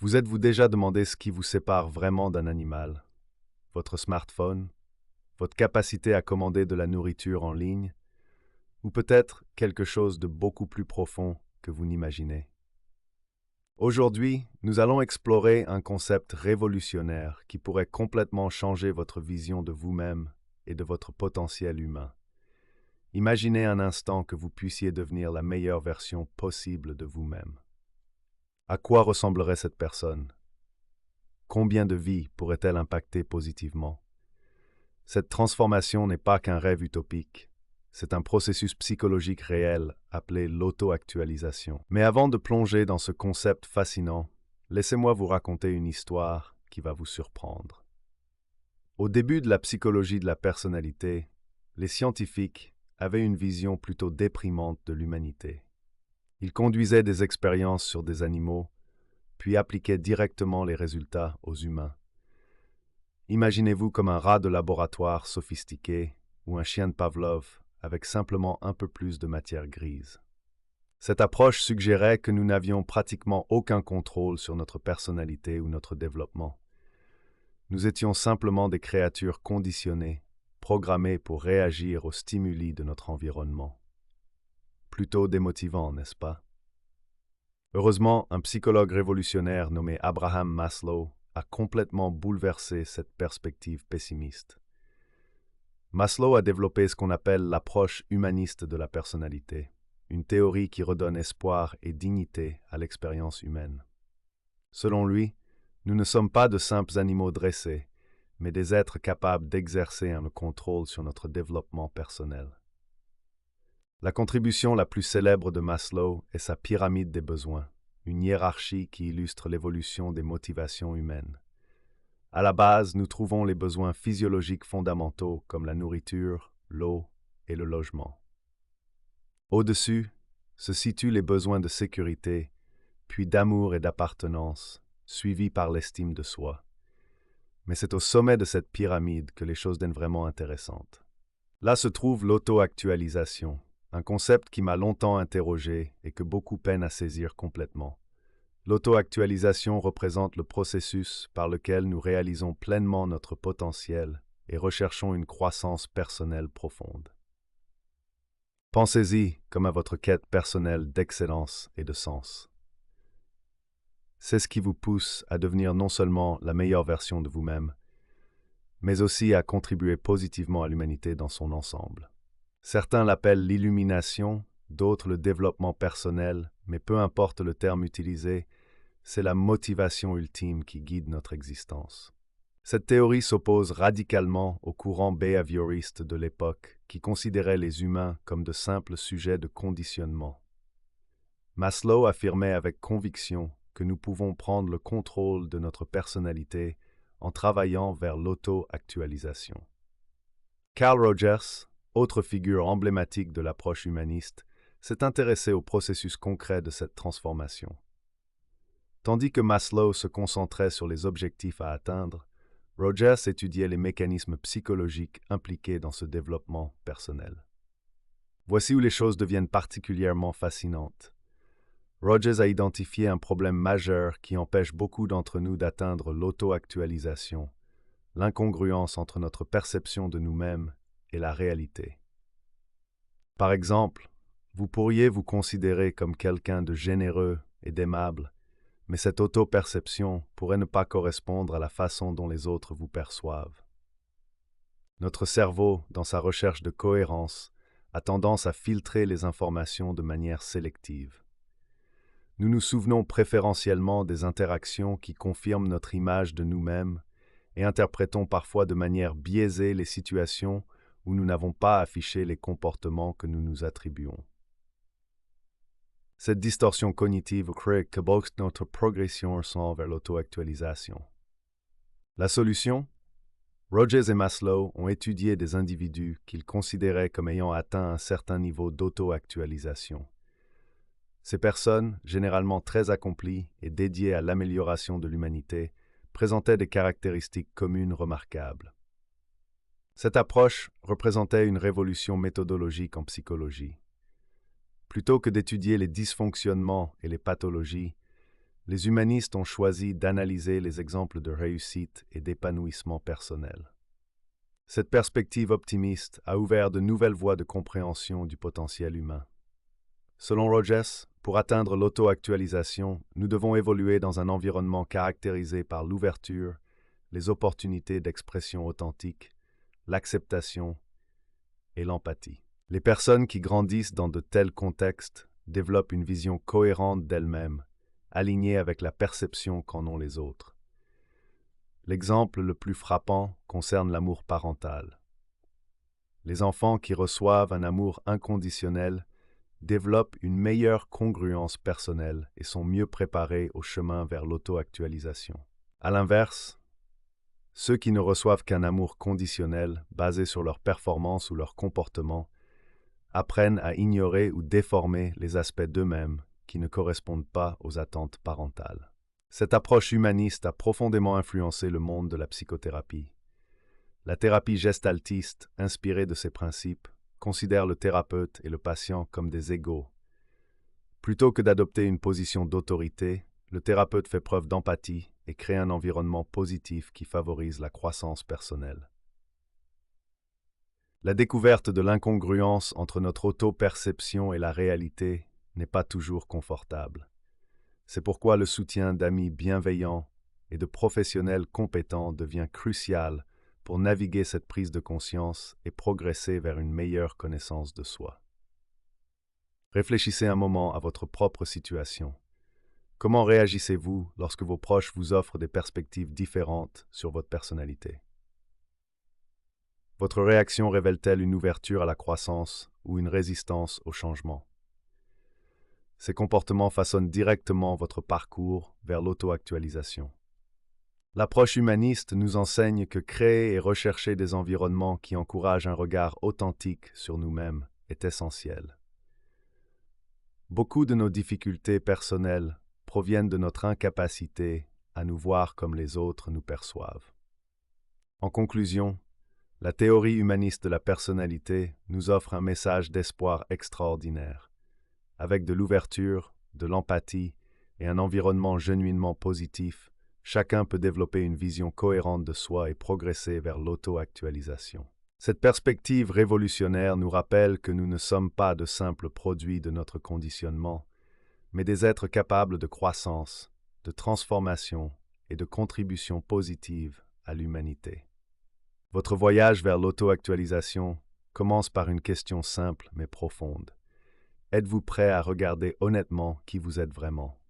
Vous êtes-vous déjà demandé ce qui vous sépare vraiment d'un animal? Votre smartphone? Votre capacité à commander de la nourriture en ligne? Ou peut-être quelque chose de beaucoup plus profond que vous n'imaginez? Aujourd'hui, nous allons explorer un concept révolutionnaire qui pourrait complètement changer votre vision de vous-même et de votre potentiel humain. Imaginez un instant que vous puissiez devenir la meilleure version possible de vous-même. À quoi ressemblerait cette personne? Combien de vies pourrait-elle impacter positivement? Cette transformation n'est pas qu'un rêve utopique, c'est un processus psychologique réel appelé l'auto-actualisation. Mais avant de plonger dans ce concept fascinant, laissez-moi vous raconter une histoire qui va vous surprendre. Au début de la psychologie de la personnalité, les scientifiques avaient une vision plutôt déprimante de l'humanité. Ils conduisaient des expériences sur des animaux, puis appliquaient directement les résultats aux humains. Imaginez-vous comme un rat de laboratoire sophistiqué ou un chien de Pavlov avec simplement un peu plus de matière grise. Cette approche suggérait que nous n'avions pratiquement aucun contrôle sur notre personnalité ou notre développement. Nous étions simplement des créatures conditionnées, programmées pour réagir aux stimuli de notre environnement. Plutôt démotivant, n'est-ce pas? Heureusement, un psychologue révolutionnaire nommé Abraham Maslow a complètement bouleversé cette perspective pessimiste. Maslow a développé ce qu'on appelle l'approche humaniste de la personnalité, une théorie qui redonne espoir et dignité à l'expérience humaine. Selon lui, nous ne sommes pas de simples animaux dressés, mais des êtres capables d'exercer un contrôle sur notre développement personnel. La contribution la plus célèbre de Maslow est sa pyramide des besoins, une hiérarchie qui illustre l'évolution des motivations humaines. À la base, nous trouvons les besoins physiologiques fondamentaux comme la nourriture, l'eau et le logement. Au-dessus se situent les besoins de sécurité, puis d'amour et d'appartenance, suivis par l'estime de soi. Mais c'est au sommet de cette pyramide que les choses deviennent vraiment intéressantes. Là se trouve l'auto-actualisation, un concept qui m'a longtemps interrogé et que beaucoup peinent à saisir complètement. L'auto-actualisation représente le processus par lequel nous réalisons pleinement notre potentiel et recherchons une croissance personnelle profonde. Pensez-y comme à votre quête personnelle d'excellence et de sens. C'est ce qui vous pousse à devenir non seulement la meilleure version de vous-même, mais aussi à contribuer positivement à l'humanité dans son ensemble. Certains l'appellent l'illumination, d'autres le développement personnel, mais peu importe le terme utilisé, c'est la motivation ultime qui guide notre existence. Cette théorie s'oppose radicalement au courant behavioriste de l'époque qui considérait les humains comme de simples sujets de conditionnement. Maslow affirmait avec conviction que nous pouvons prendre le contrôle de notre personnalité en travaillant vers l'auto-actualisation. Carl Rogers, autre figure emblématique de l'approche humaniste, s'est intéressé au processus concret de cette transformation. Tandis que Maslow se concentrait sur les objectifs à atteindre, Rogers étudiait les mécanismes psychologiques impliqués dans ce développement personnel. Voici où les choses deviennent particulièrement fascinantes. Rogers a identifié un problème majeur qui empêche beaucoup d'entre nous d'atteindre l'auto-actualisation, l'incongruence entre notre perception de nous-mêmes et la réalité. Par exemple, vous pourriez vous considérer comme quelqu'un de généreux et d'aimable, mais cette auto-perception pourrait ne pas correspondre à la façon dont les autres vous perçoivent. Notre cerveau, dans sa recherche de cohérence, a tendance à filtrer les informations de manière sélective. Nous nous souvenons préférentiellement des interactions qui confirment notre image de nous-mêmes et interprétons parfois de manière biaisée les situations où nous n'avons pas affiché les comportements que nous nous attribuons. Cette distorsion cognitive crée que notre progression sans vers l'auto-actualisation. La solution? Rogers et Maslow ont étudié des individus qu'ils considéraient comme ayant atteint un certain niveau d'auto-actualisation. Ces personnes, généralement très accomplies et dédiées à l'amélioration de l'humanité, présentaient des caractéristiques communes remarquables. Cette approche représentait une révolution méthodologique en psychologie. Plutôt que d'étudier les dysfonctionnements et les pathologies, Les humanistes ont choisi d'analyser les exemples de réussite et d'épanouissement personnel. Cette perspective optimiste a ouvert de nouvelles voies de compréhension du potentiel humain. Selon Rogers, pour atteindre l'auto-actualisation, nous devons évoluer dans un environnement caractérisé par l'ouverture, les opportunités d'expression authentique, l'acceptation et l'empathie. Les personnes qui grandissent dans de tels contextes développent une vision cohérente d'elles-mêmes, alignée avec la perception qu'en ont les autres. L'exemple le plus frappant concerne l'amour parental. Les enfants qui reçoivent un amour inconditionnel développent une meilleure congruence personnelle et sont mieux préparés au chemin vers l'auto-actualisation. À l'inverse, ceux qui ne reçoivent qu'un amour conditionnel basé sur leur performance ou leur comportement apprennent à ignorer ou déformer les aspects d'eux-mêmes qui ne correspondent pas aux attentes parentales. Cette approche humaniste a profondément influencé le monde de la psychothérapie. La thérapie gestaltiste, inspirée de ces principes, considère le thérapeute et le patient comme des égaux. Plutôt que d'adopter une position d'autorité, le thérapeute fait preuve d'empathie et crée un environnement positif qui favorise la croissance personnelle. La découverte de l'incongruence entre notre auto-perception et la réalité n'est pas toujours confortable. C'est pourquoi le soutien d'amis bienveillants et de professionnels compétents devient crucial pour naviguer cette prise de conscience et progresser vers une meilleure connaissance de soi. Réfléchissez un moment à votre propre situation. Comment réagissez-vous lorsque vos proches vous offrent des perspectives différentes sur votre personnalité? Votre réaction révèle-t-elle une ouverture à la croissance ou une résistance au changement? Ces comportements façonnent directement votre parcours vers l'auto-actualisation. L'approche humaniste nous enseigne que créer et rechercher des environnements qui encouragent un regard authentique sur nous-mêmes est essentiel. Beaucoup de nos difficultés personnelles proviennent de notre incapacité à nous voir comme les autres nous perçoivent. En conclusion, la théorie humaniste de la personnalité nous offre un message d'espoir extraordinaire. Avec de l'ouverture, de l'empathie et un environnement genuinement positif, chacun peut développer une vision cohérente de soi et progresser vers l'auto-actualisation. Cette perspective révolutionnaire nous rappelle que nous ne sommes pas de simples produits de notre conditionnement, mais des êtres capables de croissance, de transformation et de contribution positive à l'humanité. Votre voyage vers l'auto-actualisation commence par une question simple mais profonde. Êtes-vous prêt à regarder honnêtement qui vous êtes vraiment?